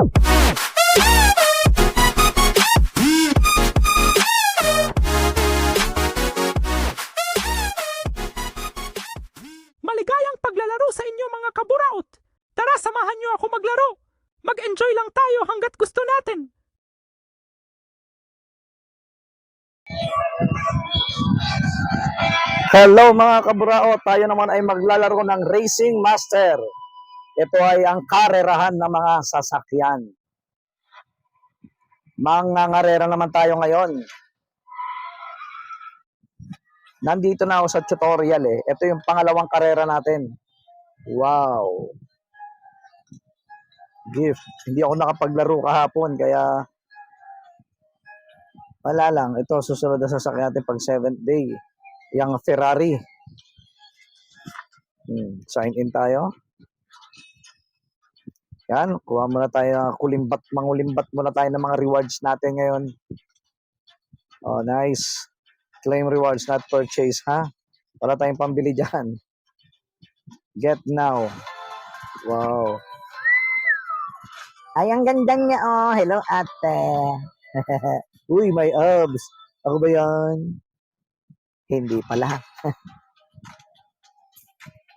Maligayang paglalaro sa inyo mga kaburaot! Tara, samahan niyo ako maglaro! Mag-enjoy lang tayo hanggat gusto natin! Hello mga kaburaot, tayo naman ay maglalaro ng Racing Master. Ito ay ang karerahan ng mga sasakyan. Mangangarera naman tayo ngayon. Nandito na ako sa tutorial eh. Ito yung pangalawang karera natin. Wow. Gift. Hindi ako nakapaglaro kahapon kaya wala lang. Ito susunod na sasakyan natin pag 7th day. Yung Ferrari. Sign in tayo. Yan, kuha muna tayo, mangulimbat muna tayo ng mga rewards natin ngayon. Oh, nice. Claim rewards, not purchase, ha? Wala tayong pambili dyan. Get now. Wow. Ay, ang ganda niya, oh. Hello, ate. Uy, may abs. Ako ba yan? Hindi pala.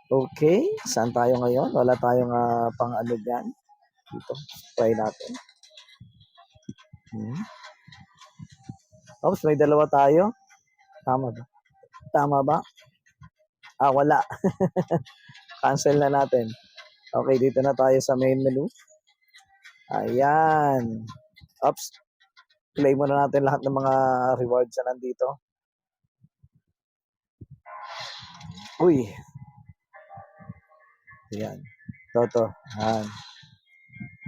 Okay, saan tayo ngayon? Wala tayong pang ano dyan. Dito, try natin. Oops, may dalawa tayo. Tama ba? Tama ba? Wala. Cancel na natin. Okay, dito na tayo sa main menu. Ayan. Oops. Play muna natin lahat ng mga rewards na nandito. Uy. Ayan. Toto. Ayan.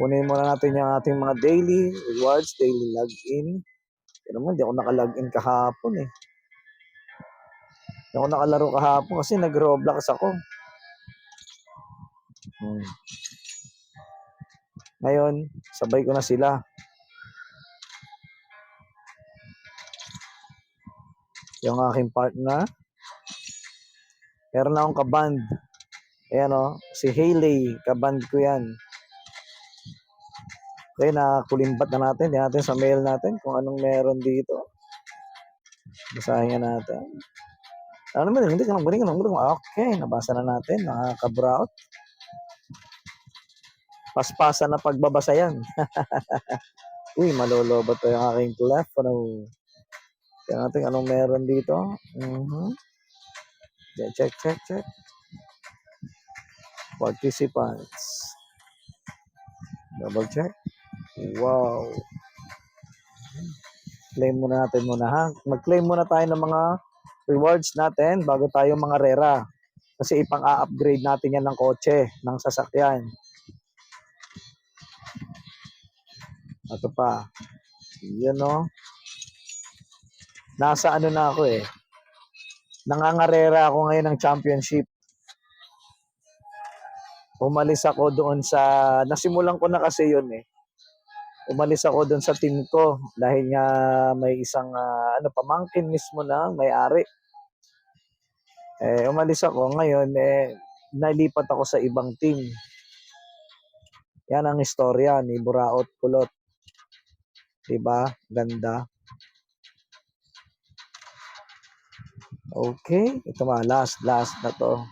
Kunin muna natin yung ating mga daily rewards, daily login. Pero naman, hindi ako naka-login kahapon eh. Hindi ako nakalaro kahapon kasi nag-Roblox ako. Ngayon, sabay ko na sila. Yung aking partner. Meron na akong kaband. Ayan o, si Hailey, kaband ko yan. Okay, nakakulimbat na natin. Yan natin sa mail natin kung anong meron dito. Basahin natin. Ano naman, hindi ka nang buling. Okay, nabasa na natin, mga kabraot. Paspasan na pagbabasa yan. Uy, malolobat to yung aking telephone. Yan natin anong meron dito. Check. Participants. Double check. Wow. Claim muna natin ha. Mag-claim muna tayo ng mga rewards natin bago tayo mga rera. Kasi ipang-a-upgrade natin yan ng kotse, ng sasakyan. Ito pa. Yan o. Nasa ano na ako eh. Nangangarera ako ngayon ng championship. Umalis ako doon sa, nasimulan ko na kasi yun eh. Umalis ako doon sa team ko dahil nga may isang pamangkin mismo na may-ari. Umalis ako ngayon nalipat ako sa ibang team. Yan ang istorya ni Buraot Kulot. Diba? Ganda. Okay, ito last na to.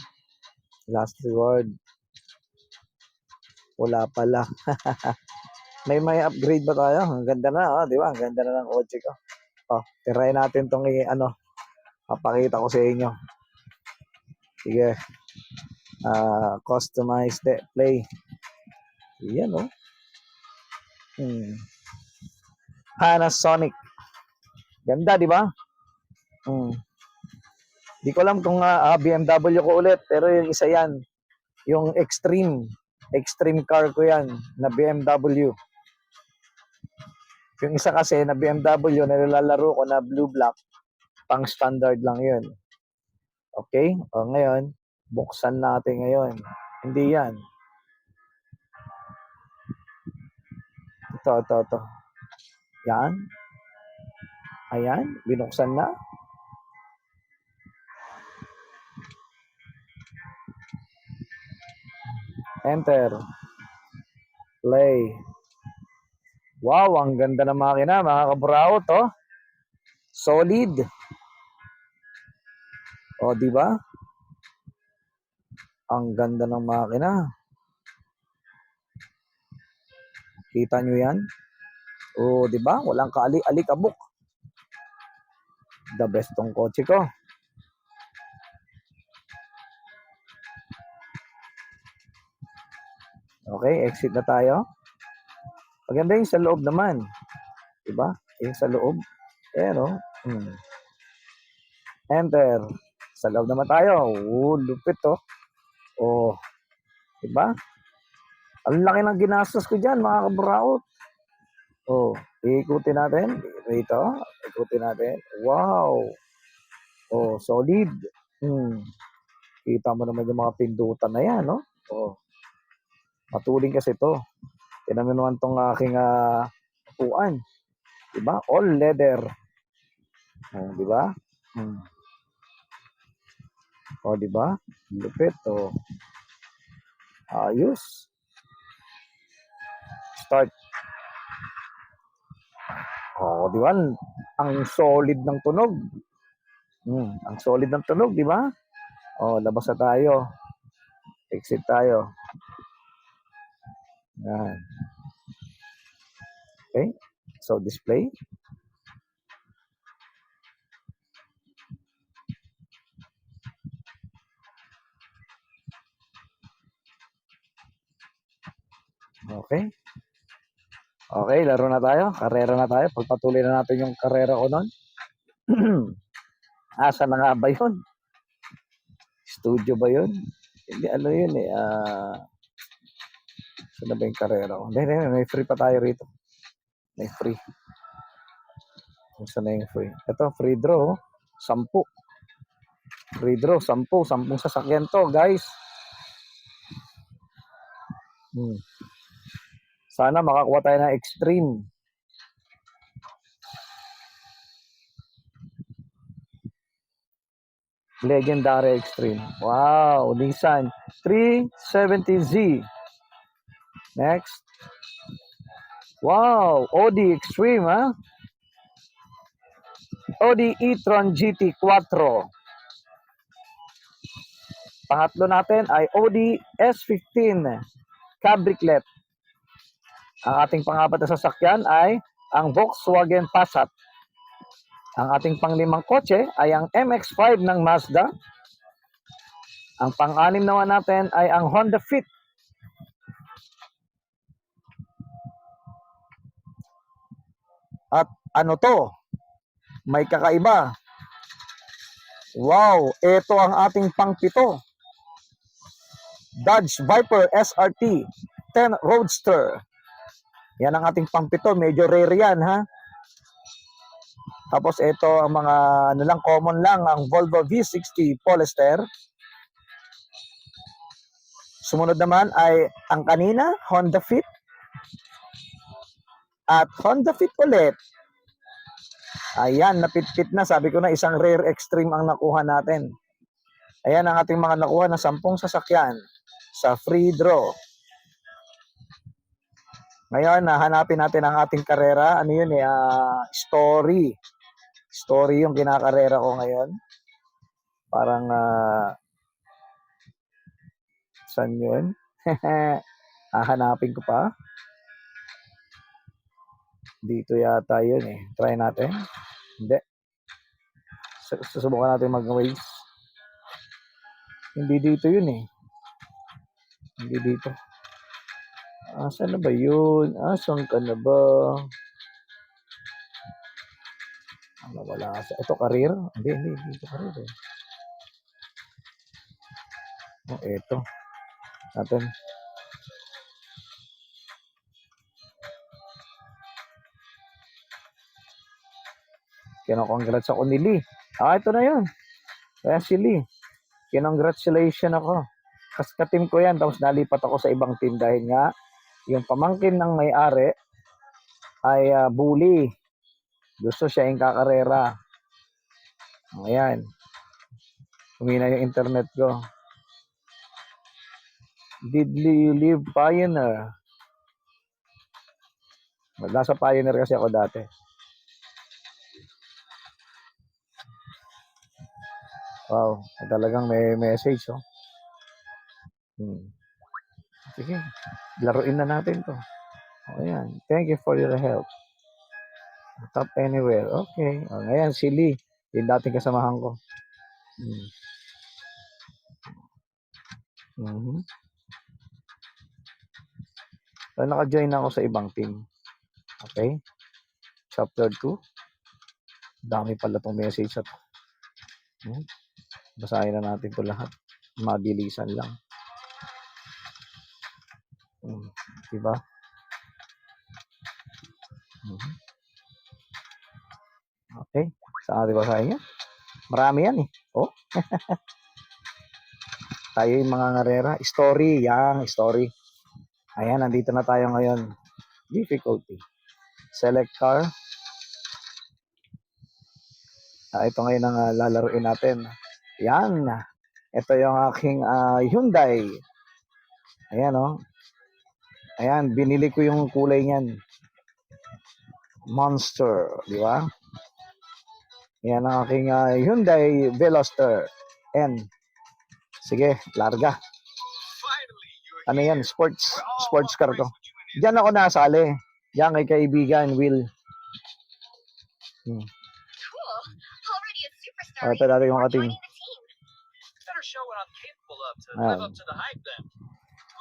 Last reward. Wala pala. may upgrade ba tayo? Ang ganda na, di ba? Ang ganda na ng kotse ko. Try natin tong papakita ko sa inyo. Sige. Customize play. Yan oh. Panasonic. Ganda, di ba? Di ko alam kung BMW ko ulit, pero yung isa yan. Yung extreme car ko yan na BMW. Yung isa kasi na BMW na nilalaro ko na blue black, pang standard lang yun. Okay? Ngayon, buksan natin ngayon. Hindi yan. Ito. Yan. Ayan, binuksan na. Enter. Play. Wow, ang ganda ng makina, mga kaburaot, oh. Solid. O, di ba? Ang ganda ng makina. Kita nyo yan? O, di ba? Walang kaali-alikabok. The best tong kotse ko. Okay, exit na tayo. Maganda yung sa loob naman. Di ba? Yung sa loob. Pero, enter. Sa loob naman tayo. Lupit to. Oh, di ba? Ang laki ng ginastos ko dyan, mga kaburaot. Oh, ikutin natin. Ito, ikutin natin. Wow. Oh, solid. Kita mo naman yung mga pindutan na yan, no? Oh, matuling kasi to. Tinan mo naman tong aking upuan. Diba? All leather. Oh, diba? Oh, diba? Lupit. Oh. Ayos. Start. Oh, diba? Ang solid ng tunog. Ang solid ng tunog, diba? Oh, labas na tayo. Exit tayo. Yan. Okay. So, display. Okay. Okay, laro na tayo. Karera na tayo. Pagpatuloy na natin yung karera ko nun. Asa na nga ba yun? Studio ba yun? Hindi, ano yun eh. Saan na ba yung karera ko? Hindi, may free pa tayo rito. May free. Saan na yung free? Ito, free draw. 10. Free draw, 10. 10 sasakyan to, guys. Sana makakuha tayo ng extreme. Legendary extreme. Wow, Nissan 370Z. Next. Wow, Audi Extreme, ha? Audi e-tron GT 4. Pangatlo natin ay Audi S15 Cabriolet. Ang ating pangapat na sasakyan ay ang Volkswagen Passat. Ang ating panglimang kotse ay ang MX-5 ng Mazda. Ang pang-anim naman natin ay ang Honda Fit. At ano to? May kakaiba. Wow, ito ang ating pang-pito. Dodge Viper SRT 10 Roadster. Yan ang ating pang-pito. Medyo rare yan, ha? Tapos ito ang mga ano lang, common lang, ang Volvo V60 Polestar. Sumunod naman ay ang kanina, Honda Fit. At Honda Fit ulit. Ayan, napit-pit na. Sabi ko na, isang rare extreme ang nakuha natin. Ayan ang ating mga nakuha na 10 sasakyan sa free draw. Ngayon, hanapin natin ang ating karera. Ano yun eh, story. Story yung kinakarera ko ngayon. Parang, saan yun? Hahanapin ko pa. Dito yata yun eh. Try natin. Hindi. Susubukan natin mag-waze. Hindi dito yun eh. Hindi dito. Saan na ba yun? Saan ka na ba? Wala kasi. Ito, career? Hindi. Ito, career eh. Ito. Natin. Kino-congrats ako ni Lee. Ito na yun. Kaya si Lee. Kinongratulation ako. Kasi ka-team ko yan. Tapos nalipat ako sa ibang team dahil nga yung pamangkin ng may-ari ay bully. Gusto siya yung kakarera. Ayan. Humina yung internet ko. Did you live Pioneer? Nasa Pioneer kasi ako dati. Wow, talagang may message, oh. Sige, laruin na natin to. Ayan. Thank you for your help. Top anywhere. Okay. Ngayon, si Lee. Yung dating kasamahan ko. So, naka-join ako sa ibang team. Okay? Chapter 2. Dami pala tong message at basahin na natin to lahat. Mabilisan lang. Diba? Okay. Saan natin basahin yan? Marami yan eh. Oh. Tayo yung mga ngarera. Story. Yang story. Ayan, nandito na tayo ngayon. Difficulty. Select car. Ito ngayon ang lalaruin natin. Yan. Ito yung aking Hyundai. Ayan, oh. Ayan, binili ko yung kulay niyan. Monster, di ba? Yan ang aking Hyundai Veloster N. Sige, larga. Ano yan? Sports car to. Diyan ako nasali. Diyan kay kaibigan, Will. Ito natin yung ating.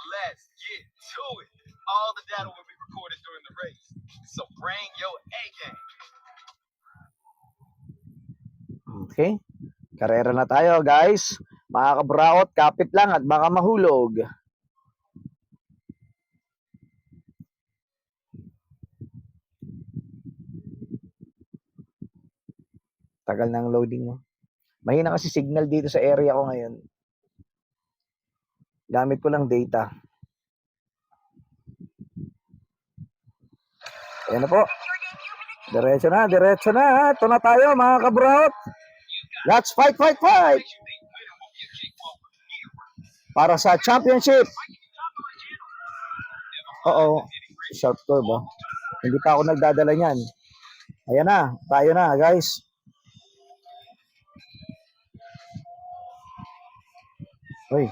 Let's get to it. All the data will be recorded during the race. So bring your A game. Okay. Karera na tayo, guys. Mga kabraot, kapit lang at baka mahulog. Tagal ng loading mo. Mahina kasi signal dito sa area ko ngayon. Gamit ko lang data. Ayan na po. Diretso na, diretso na. Ito na tayo, mga kabraot. Let's fight, fight, fight! Para sa championship. Oo. Sharp curve, ba? Hindi pa ako nagdadala niyan. Ayan na. Tayo na, guys. Uy.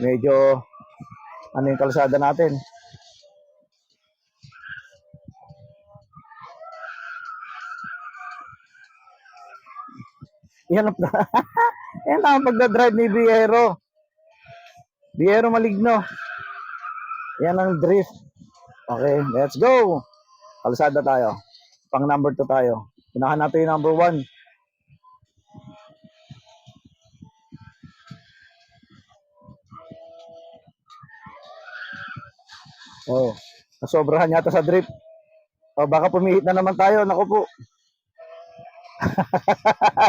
Medyo ano yung kalsada natin. Yan ang yan ang pagdadrive ni Viero. Viero Maligno. Yan ang drift. Okay, let's go. Kalsada tayo. Pang number 2 tayo. Unahan natin yung number 1. Oh, nasobrahan yata sa drift. O baka pumihit na naman tayo. Naku po.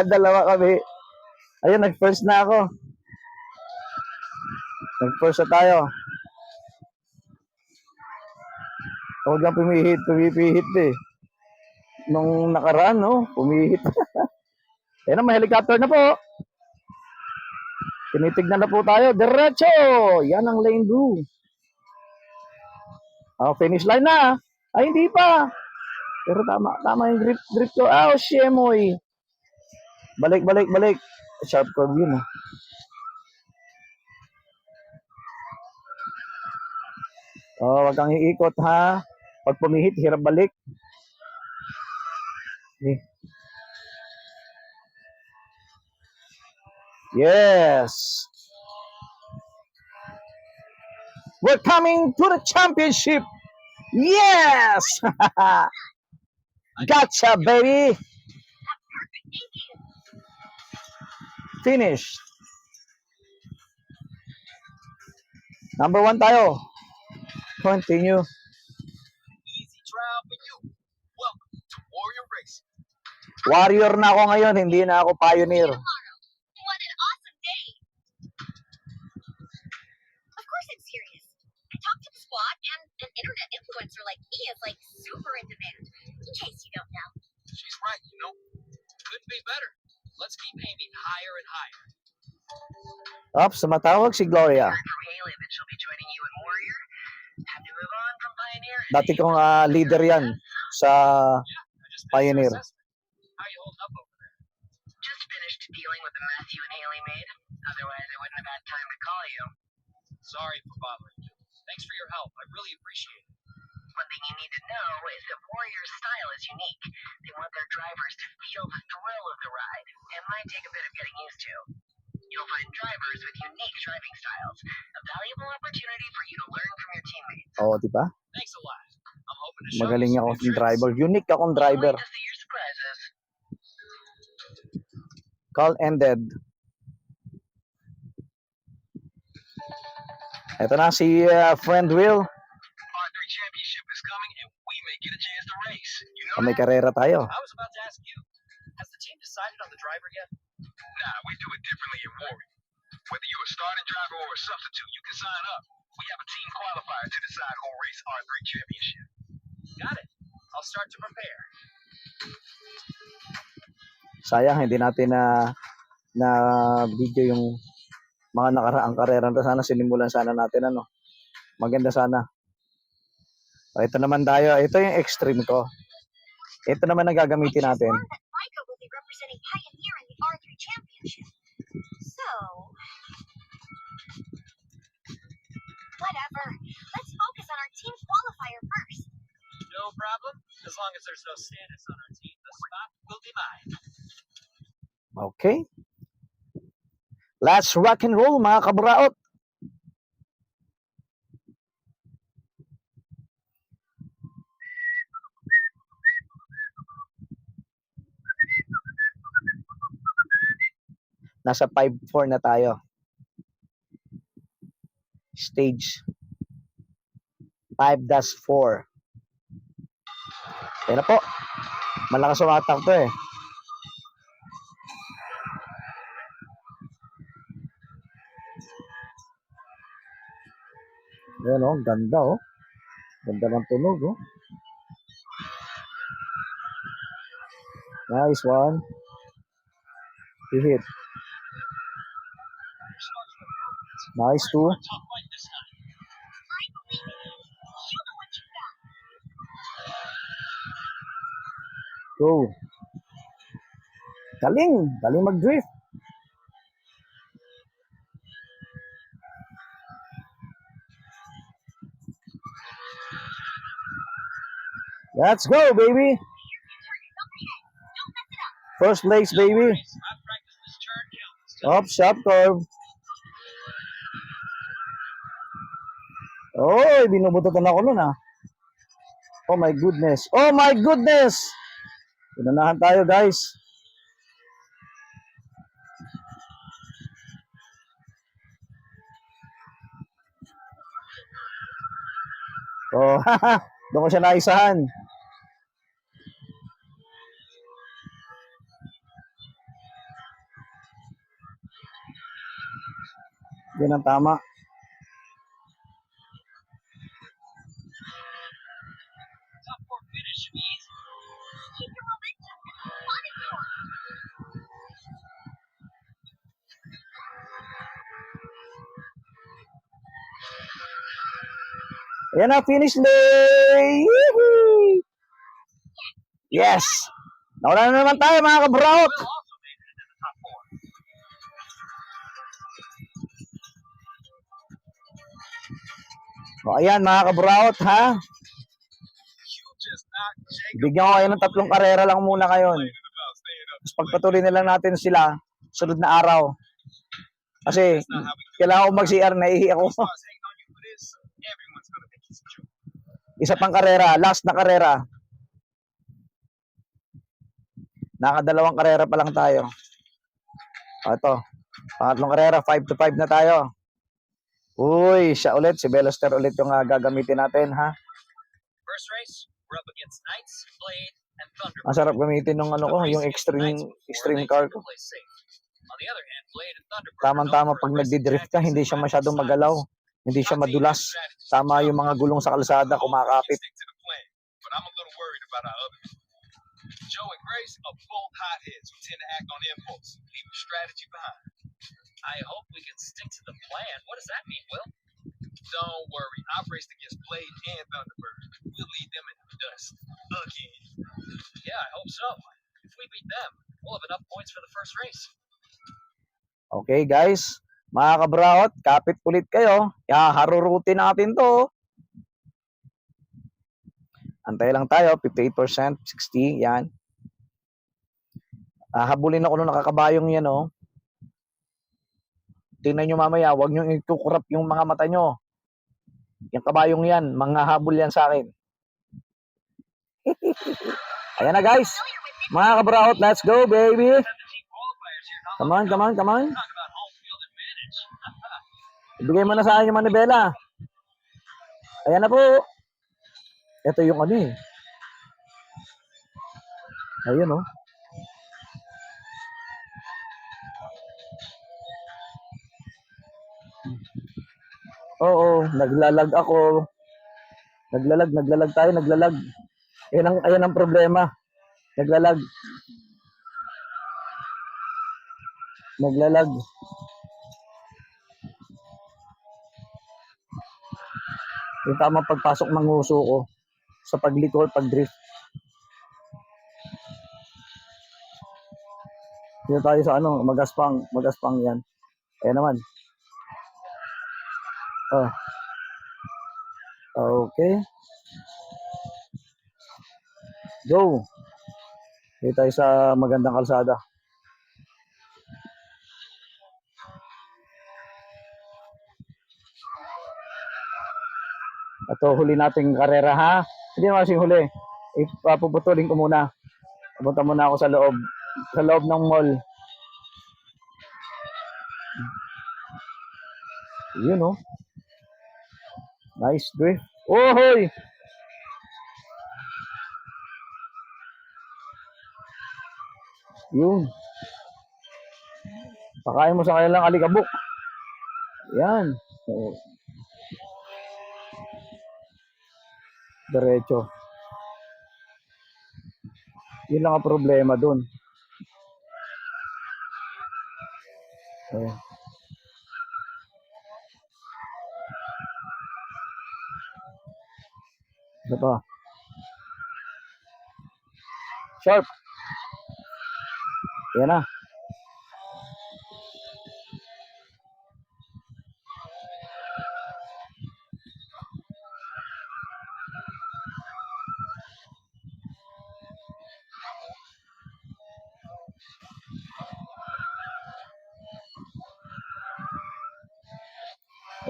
Dalawa kami. Ayun, nag-first na ako. Nag-first na tayo. Huwag lang pumipihit eh. Nung nakaraan, no? Pumihit. Ayan na, may helicopter na po. Tinitignan na po tayo. Diretso! Yan ang lane 2. Oh, finish line na. Ay, hindi pa. Pero tama yung grip ko. Oh, shemoy. Balik. Sharp curve yun. Oh, wag kang iikot, ha. Pag pumihit, hirap balik. Yes. We're coming to the championship. Yes. Gotcha, baby. Finished. Number 1 tayo. Continue. Easy trial for you. Welcome to Warrior Racing. Warrior na ako ngayon, hindi na ako pioneer. What an awesome day. Of course I'm serious. I talked to the squad, and an internet influencer like me is like super in demand. In case you don't know. She's right, you know. Couldn't be better. Let's keep aiming higher and higher. Ops, sumatawag si Gloria. Heard from Haley that she'll be joining you in Warrior. Had to move on from Pioneer. Dati kong leader yan sa I just finished Pioneer. your assessment. How you holding up over there? Just finished dealing with the mess you and Haley made. Otherwise, I wouldn't have had time to call you. Sorry for bothering you. Thanks for your help. I really appreciate it. One thing you need to know is that Warrior's style is unique. They want their drivers to feel the thrill of the ride. It might take a bit of getting used to. You'll find drivers with unique driving styles. A valuable opportunity for you to learn from your teammates. Oo, di ba? Thanks a lot. I'm hoping to show Magaling you some ako new ng tricks. driver. Unique akong driver. Can't wait to see your surprises. Call ended. Ito na si friend Will. R3 Championship is coming and we may get a chance to race. You know May that? karera tayo. I was about to ask you. Has the team decided on the driver yet? Nah, we do it differently in Warrior. Whether you're a starting driver or a substitute, you can sign up. We have a team qualifier to decide who'll race R3 Championship. Got it. I'll start to prepare. Sayang, hindi natin na video yung mga nakaraang karera. Sana sinimulan sana natin, ano. Maganda sana. O, ito naman tayo. Ito yung extreme ko. Ito naman ang gagamitin natin. Informed that Micah will be representing Pioneer in the R3 Championship. So, whatever. Let's focus on our team qualifier first. No problem. As long as there's no status on our team, the spot will be mine. Okay. Let's rock and roll, mga kabraot. Nasa 5-4 na tayo. Stage 5-4. Kaya na po. Malakas umatak to eh. Ayan oh, ganda oh. Ganda ng tunog oh. Nice one. He hit. Nice two. Tough fight this time. I believe in you. Show them what you got. Go. Galing. Galing mag-drift. Let's go, baby. First place, baby. I've practiced this turn countless times. Up, shop curve. Oy, binubututan ako nun ah. Oh my goodness. Oh my goodness. Pinanahan tayo, guys. Oh, doon ko siya naisahan. Yan ang tama. Top four finish should be easy. Keep your momentum. Fun is yours. Ayan na, finish lane! Woohoo! Yes! Nawala na naman tayo, mga kabraot! Will also made it into the top four. O, ayan, mga kabraot, ha? You just knocked Jacob Bigyan ko kayo ng 3 karera lang muna ngayon. about staying up. Tapos pagpatuloy na lang natin sila, sunod na araw. Kasi, That's not how we kailangan ko mag-CR, naihi ako. stars hate on you for this. Everyone's gonna think it's a joke. Isa pang karera, last na karera. Nakadalawang karera pa lang tayo. O, ito. Pangatlong karera, 5-5 na tayo. Uy, siya ulit. Si Veloster ulit yung gagamitin natin, ha? First race, we're up against Knights, Blade, and Thunderbird. Ang sarap gamitin ng ano ko, yung extreme car ko. On the other hand, Blade and Thunderbird Tamang-tama pag nagdi-drift ka, hindi siya masyadong magalaw. Hindi siya madulas. Tama yung mga gulong sa kalsada, kumakapit. But I'm a little worried about our others. Joe and Grace are both hotheads who tend to act on impulse, leaving strategy behind. I hope we can stick to the plan. What does that mean, Will? Don't worry. I've raced against Blade and Thunderbird. We'll lead them in the dust. Again. Yeah, I hope so. If we beat them, we'll have enough points for the first race. Okay, guys. Mga kabraot, kapit ulit kayo. Kaya harurutin natin to. Antay lang tayo, 58%, 60, yan. Habulin ako nung nakakabayong yan, oh. Tingnan nyo mamaya, huwag nyo ikukurap yung mga mata nyo. Yung kabayong yan, mga habol yan sa akin. Ayan na, guys. Mga kabraot, let's go, baby. Come on, come on, come on. Ibigay mo na sa akin yung manibela. Ayan na po. Ito yung ano eh. Ayun oh. Oo, naglalag ako. Naglalag tayo, naglalag. Ayan ang problema. Naglalag. Yung tamang pagpasok ng nguso ko sa pagliko, pag-drift. Dito tayo sa ano, magaspang yan. Ayan naman. Oh. Okay. Go. Dito tayo sa magandang kalsada. Ito, huli nating karera, ha? Hindi naman kasing huli. Ipapuputulin ko muna. Pupunta muna ako sa loob. Sa loob ng mall. Yun, oh. Nice drift. Oh, hoy! Yun. Pakain mo sa kanilang alikabok. Yan. Oh. Diretso. Yun lang ang problema dun. Ayan. Ito pa. Sharp. Yan na.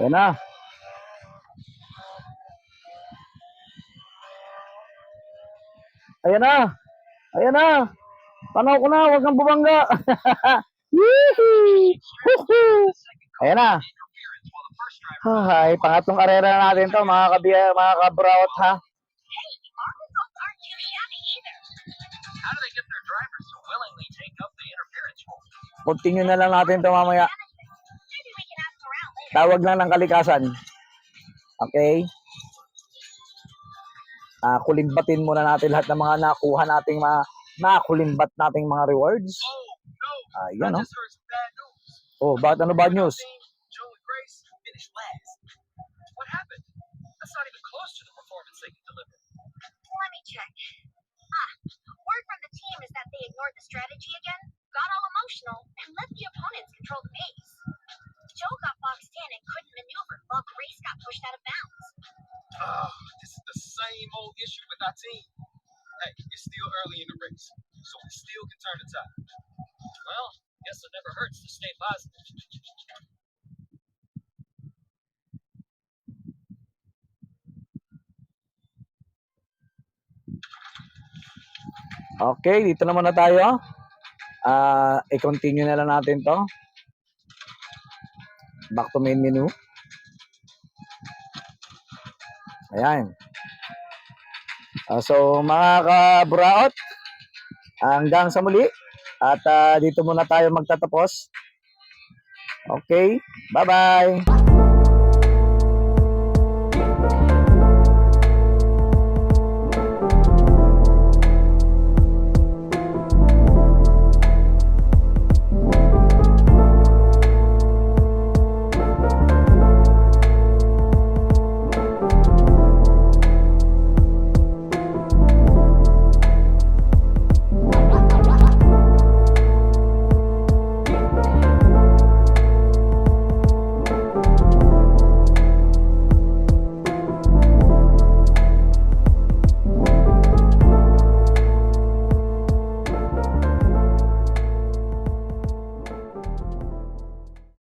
Yan na. Ayan na. Ayan na. Tanaw ko na, wag kang bumangga. Ayan na. Ay, pangatlong karera na natin to, mga kabrawat, ha. How do they get their drivers to willingly take up the interference rule? Continue na lang natin to mamaya. Tawag lang ng kalikasan. Okay? Kulimbatin muna natin lahat ng mga nakuha nating nakulimbat nating mga rewards. Ayan, oh. Oh, bakit ano bad news? Joe and Grace finished last. What happened? That's not even close to the performance they can deliver. Let me check. Word from the team is that they ignored the strategy again, got all emotional, and let the opponents control the pace. Joe got boxed in and couldn't maneuver, while Grace got pushed out of bounds. This is the same old issue with our team. Hey, it's still early in the race, so we still can turn the tide. Well, guess it never hurts to stay positive. Okay, dito naman na tayo. I-continue na lang natin to. Back to main menu. Ayan. So, mga kaburaot, hanggang sa muli. At dito muna tayo magtatapos. Okay, bye-bye.